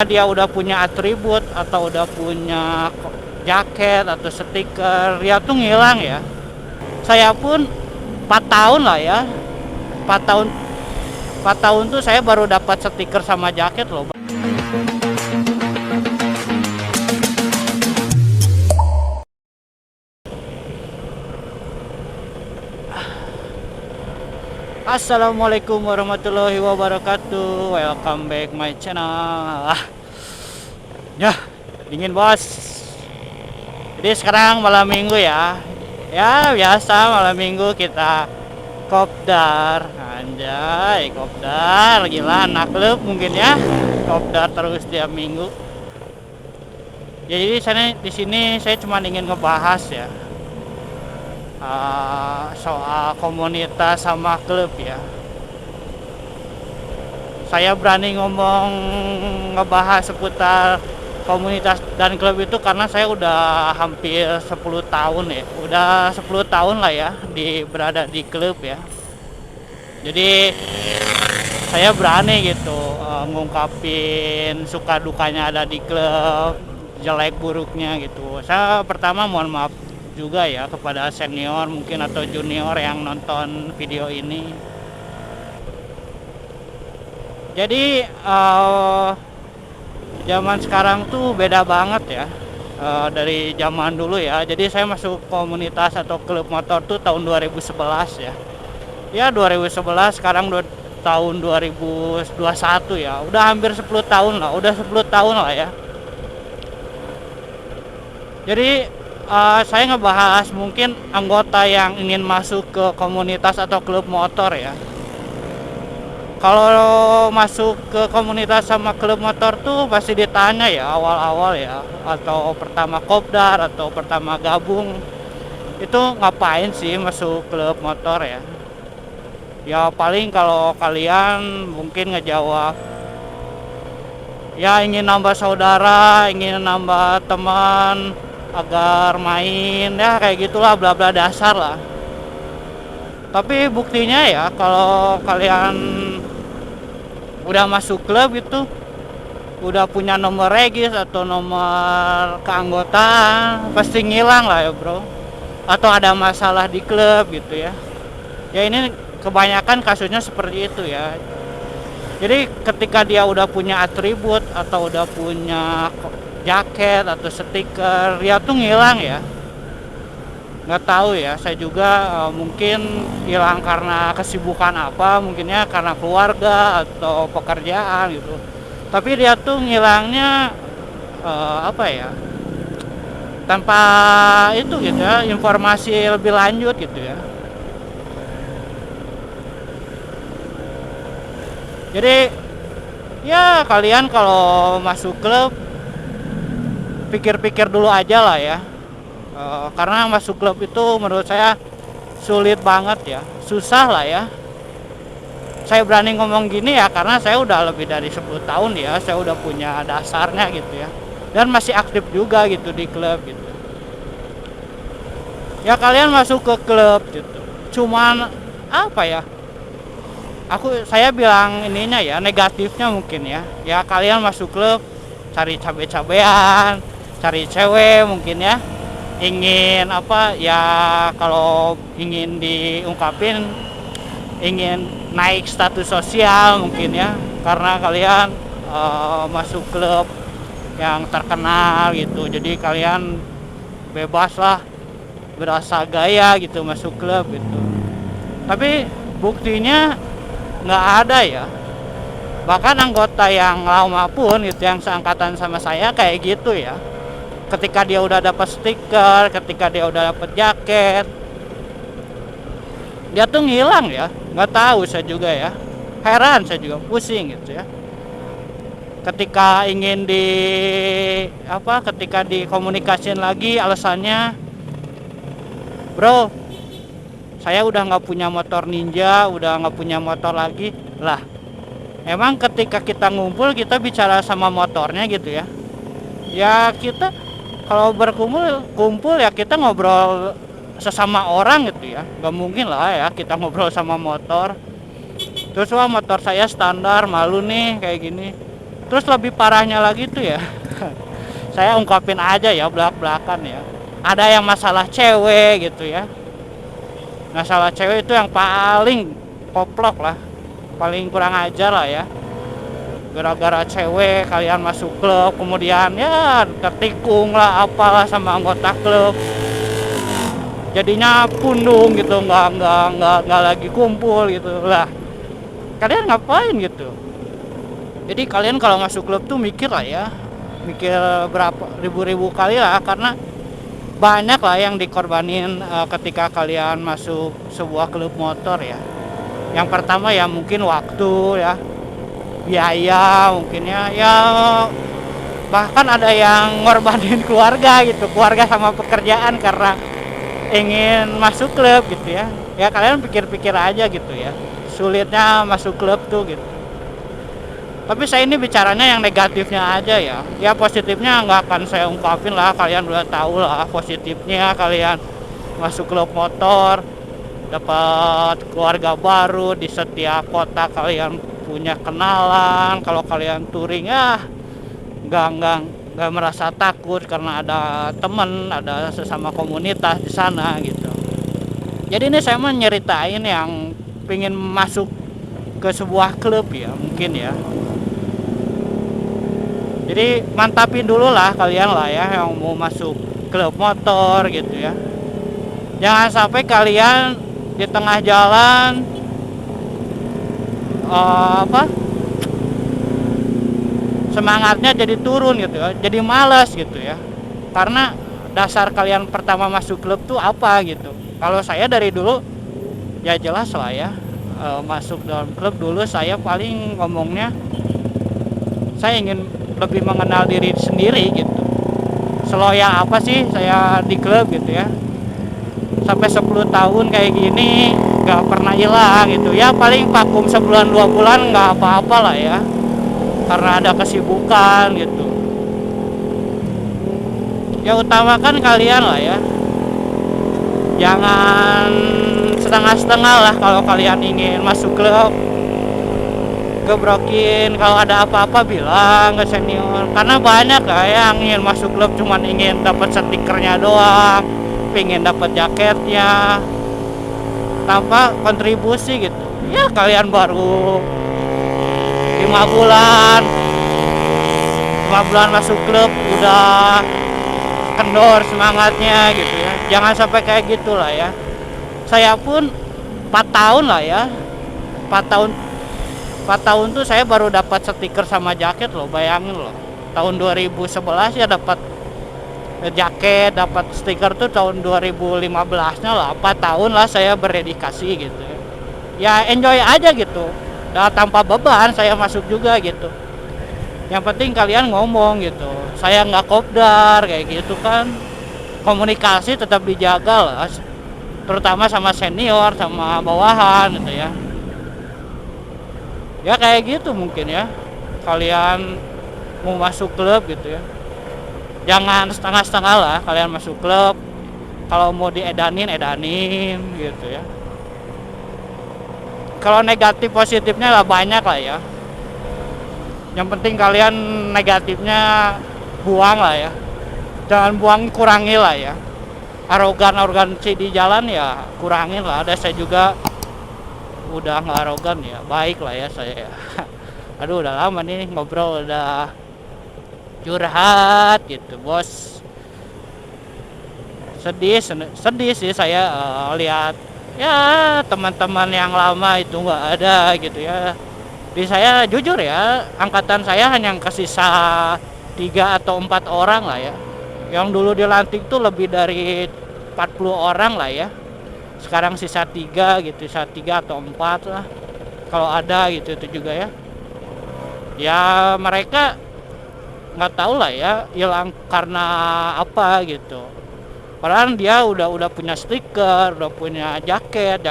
dia udah punya atribut atau udah punya jaket atau stiker, dia tuh ngilang ya. Saya pun 4 tahun lah ya, 4 tahun 4 tahun tuh saya baru dapat stiker sama jaket loh. Assalamualaikum warahmatullahi wabarakatuh. Welcome back my channel. Ya, dingin bos. Jadi sekarang malam minggu ya. Ya biasa malam minggu kita kopdar. Anjay, kopdar. Gila anak klub mungkin ya. Kopdar terus tiap minggu. Ya, jadi di sini saya cuma ingin ngebahas ya soal komunitas sama klub ya. Saya berani ngebahas seputar komunitas dan klub itu karena saya udah hampir 10 tahun ya. Udah 10 tahun lah ya berada di klub ya. Jadi saya berani gitu ngungkapin suka dukanya ada di klub, jelek buruknya gitu. Saya pertama mohon maaf juga ya kepada senior mungkin atau junior yang nonton video ini. Jadi zaman sekarang tuh beda banget ya dari zaman dulu ya. Jadi saya masuk komunitas atau klub motor tuh tahun 2011 ya. Ya 2011, sekarang tahun 2021 ya. Udah hampir 10 tahun lah, udah 10 tahun lah ya. Jadi saya ngebahas mungkin anggota yang ingin masuk ke komunitas atau klub motor ya. Kalau masuk ke komunitas sama klub motor tuh pasti ditanya ya awal-awal ya, atau pertama kopdar atau pertama gabung, itu ngapain sih masuk klub motor ya. Ya paling kalau kalian mungkin ngejawab ya ingin nambah saudara, ingin nambah teman agar main ya, kayak gitulah, bla bla dasar lah. Tapi buktinya ya kalau kalian udah masuk klub itu, udah punya nomor regis atau nomor keanggotaan, pasti ngilang lah ya bro, atau ada masalah di klub gitu ya. Ya ini kebanyakan kasusnya seperti itu ya. Jadi ketika dia udah punya atribut atau udah punya jaket atau stiker, dia tuh ngilang ya. Nggak tahu ya, saya juga mungkin hilang karena kesibukan apa, mungkinnya karena keluarga atau pekerjaan gitu. Tapi dia tuh ngilangnya apa ya, tanpa itu gitu ya, informasi lebih lanjut gitu ya. Jadi ya kalian kalau masuk klub pikir-pikir dulu aja lah ya. Karena masuk klub itu menurut saya sulit banget ya, susah lah ya. Saya berani ngomong gini ya karena saya udah lebih dari 10 tahun ya, saya udah punya dasarnya gitu ya, dan masih aktif juga gitu di klub gitu. Ya kalian masuk ke klub gitu, cuman apa ya, saya bilang ininya ya, negatifnya mungkin ya. Ya kalian masuk klub cari cabe-cabean, cari cewek mungkin ya, ingin apa ya, kalau ingin diungkapin ingin naik status sosial mungkin ya, karena kalian masuk klub yang terkenal gitu. Jadi kalian bebas lah berasa gaya gitu masuk klub gitu. Tapi buktinya nggak ada ya. Bahkan anggota yang lama pun gitu, yang seangkatan sama saya kayak gitu ya. Ketika dia udah dapat stiker, ketika dia udah dapat jaket, dia tuh ngilang ya. Nggak tahu saya juga ya. Heran saya juga, pusing gitu ya. Ketika ingin ketika dikomunikasiin lagi, alasannya, bro, saya udah nggak punya motor Ninja, udah nggak punya motor lagi lah. Emang ketika kita ngumpul kita bicara sama motornya gitu ya. Ya kita kalau kumpul ya kita ngobrol sesama orang gitu ya. Gak mungkin lah ya kita ngobrol sama motor. Terus wah motor saya standar, malu nih kayak gini. Terus lebih parahnya lagi tuh ya, saya ungkapin aja ya belak-belakan ya, ada yang masalah cewek gitu ya. Masalah cewek itu yang paling koplok lah, paling kurang ajar lah ya. Gara-gara cewek kalian masuk klub, kemudian ya tertikung lah apalah sama anggota klub, jadinya pundung gitu, nggak lagi kumpul gitu lah. Kalian ngapain gitu? Jadi kalian kalau masuk klub tuh mikir lah ya, mikir berapa ribu-ribu kali lah, karena banyak lah yang dikorbanin ketika kalian masuk sebuah klub motor ya. Yang pertama ya mungkin waktu ya, biaya mungkin ya bahkan ada yang ngorbanin keluarga gitu, keluarga sama pekerjaan karena ingin masuk klub gitu ya. Ya kalian pikir-pikir aja gitu ya, sulitnya masuk klub tuh gitu. Tapi saya ini bicaranya yang negatifnya aja ya. Ya positifnya nggak akan saya ungkapin lah, kalian udah tahu lah positifnya. Kalian masuk klub motor, dapat keluarga baru, di setiap kota kalian punya kenalan. Kalau kalian touring ya nggak merasa takut karena ada temen, ada sesama komunitas di sana gitu. Jadi ini saya mau nyeritain yang pengen masuk ke sebuah klub ya mungkin ya. Jadi mantapin dulu lah kalian lah ya yang mau masuk klub motor gitu ya. Jangan sampai kalian di tengah jalan semangatnya jadi turun gitu ya, jadi malas gitu ya. Karena dasar kalian pertama masuk klub tuh apa gitu. Kalau saya dari dulu ya jelas lah ya, masuk dalam klub dulu saya paling ngomongnya, saya ingin lebih mengenal diri sendiri gitu. Seloya apa sih saya di klub gitu ya. Sampai 10 tahun kayak gini gak pernah hilang gitu ya. Paling vakum sebulan 2 bulan gak apa-apa lah ya, karena ada kesibukan gitu. Ya utamakan kalian lah ya, jangan setengah-setengah lah. Kalau kalian ingin masuk klub, gebrokin, kalau ada apa-apa bilang ke senior. Karena banyak lah yang ingin masuk klub cuman ingin dapat stikernya doang, pengen dapat jaketnya tanpa kontribusi gitu. Ya kalian baru 5 bulan masuk klub udah kendor semangatnya gitu ya. Jangan sampai kayak gitulah ya. Saya pun 4 tahun lah ya, 4 tahun tuh saya baru dapat stiker sama jaket loh, bayangin loh. Tahun 2011 ya dapat jaket, dapat stiker tuh tahun 2015-nya lah. 4 tahun lah saya berdedikasi gitu ya. Ya enjoy aja gitu. Nah, tanpa beban saya masuk juga gitu. Yang penting kalian ngomong gitu. Saya nggak kopdar kayak gitu kan. Komunikasi tetap dijaga lah, terutama sama senior, sama bawahan gitu ya. Ya kayak gitu mungkin ya. Kalian mau masuk klub gitu ya, jangan setengah-setengah lah kalian masuk klub. Kalau mau edanin gitu ya. Kalau negatif positifnya lah banyak lah ya. Yang penting kalian negatifnya buang lah ya. Jangan buang, kurangi lah ya. Arogansi di jalan ya kurangin lah. Ada saya juga udah nggak arogan ya, baik lah ya saya ya. Aduh udah lama nih ngobrol, udah curhat gitu bos. Sedih sih saya lihat ya teman-teman yang lama itu nggak ada gitu ya. Di saya jujur ya, angkatan saya hanya kesisa 3 atau 4 orang lah ya. Yang dulu dilantik tuh lebih dari 40 orang lah ya. Sekarang sisa 3 gitu, sisa 3 atau 4 lah kalau ada gitu. Itu juga ya. Ya mereka nggak tahu lah ya hilang karena apa gitu. Padahal dia udah punya stiker, udah punya jaket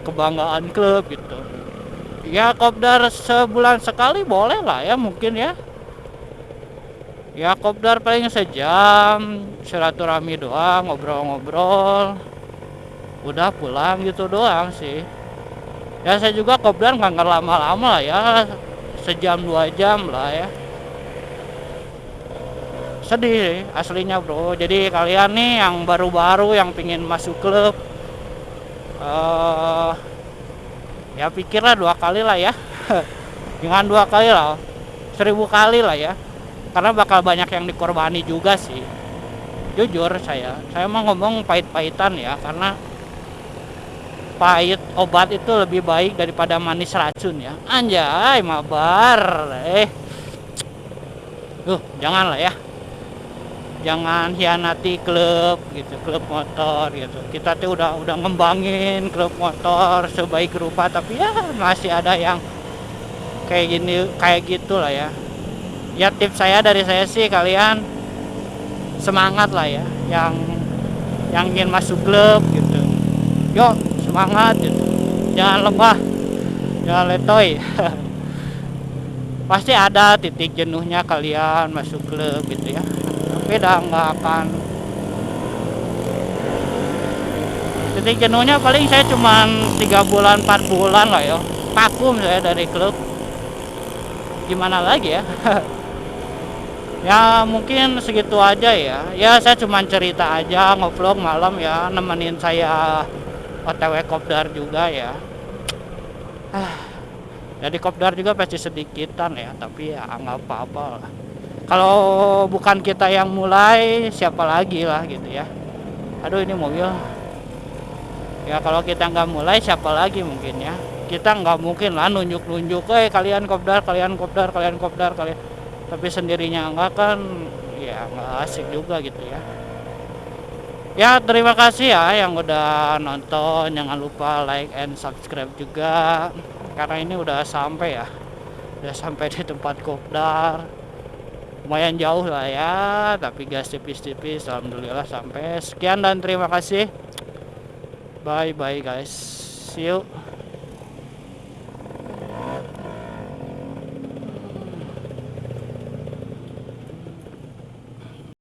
kebanggaan klub gitu. Ya kopdar sebulan sekali boleh lah ya mungkin ya. Ya kopdar paling sejam, silaturahmi doang, ngobrol-ngobrol, udah pulang gitu doang sih. Ya saya juga kopdar nggak lama-lama lah ya, sejam 2 jam lah ya. Sedih sih aslinya bro. Jadi kalian nih yang baru-baru yang pingin masuk klub, ya pikirlah 2 kali lah ya. Jangan 2 kali lah, 1000 kali lah ya, karena bakal banyak yang dikorbani juga sih. Jujur saya mah ngomong pahit-pahitan ya, karena pahit obat itu lebih baik daripada manis racun ya. Anjay mabar. Janganlah ya, jangan hianati klub gitu, klub motor gitu. Kita tuh udah ngembangin klub motor sebaik rupa, tapi ya masih ada yang kayak gini, kayak gitulah ya. Ya tips saya dari saya sih, kalian semangat lah ya, yang ingin masuk klub gitu. Yuk semangat gitu, jangan lemah, jangan letoy. Pasti ada titik jenuhnya kalian masuk klub gitu ya, tapi udah nggak akan. Titik jenuhnya paling saya cuman 3 bulan 4 bulan lah ya, vakum saya dari klub. Gimana lagi ya. Ya mungkin segitu aja ya. Ya saya cuman cerita aja, ngevlog malam ya, nemenin saya OTW kopdar juga ya. Jadi kopdar juga pasti sedikitan ya, tapi ya nggak apa-apa lah. Kalau bukan kita yang mulai, siapa lagi lah gitu ya. Aduh ini mobil. Ya kalau kita nggak mulai, siapa lagi mungkin ya. Kita nggak mungkin lah nunjuk-nunjuk, kalian kopdar, kalian kopdar, kalian kopdar, kalian. Tapi sendirinya enggak kan, ya nggak asik juga gitu ya. Ya terima kasih ya yang udah nonton, jangan lupa like and subscribe juga. Karena ini udah sampai ya, udah sampai di tempat kopdar, lumayan jauh lah ya, tapi gas tipis-tipis. Alhamdulillah sampai. Sekian dan terima kasih, bye bye guys, see you.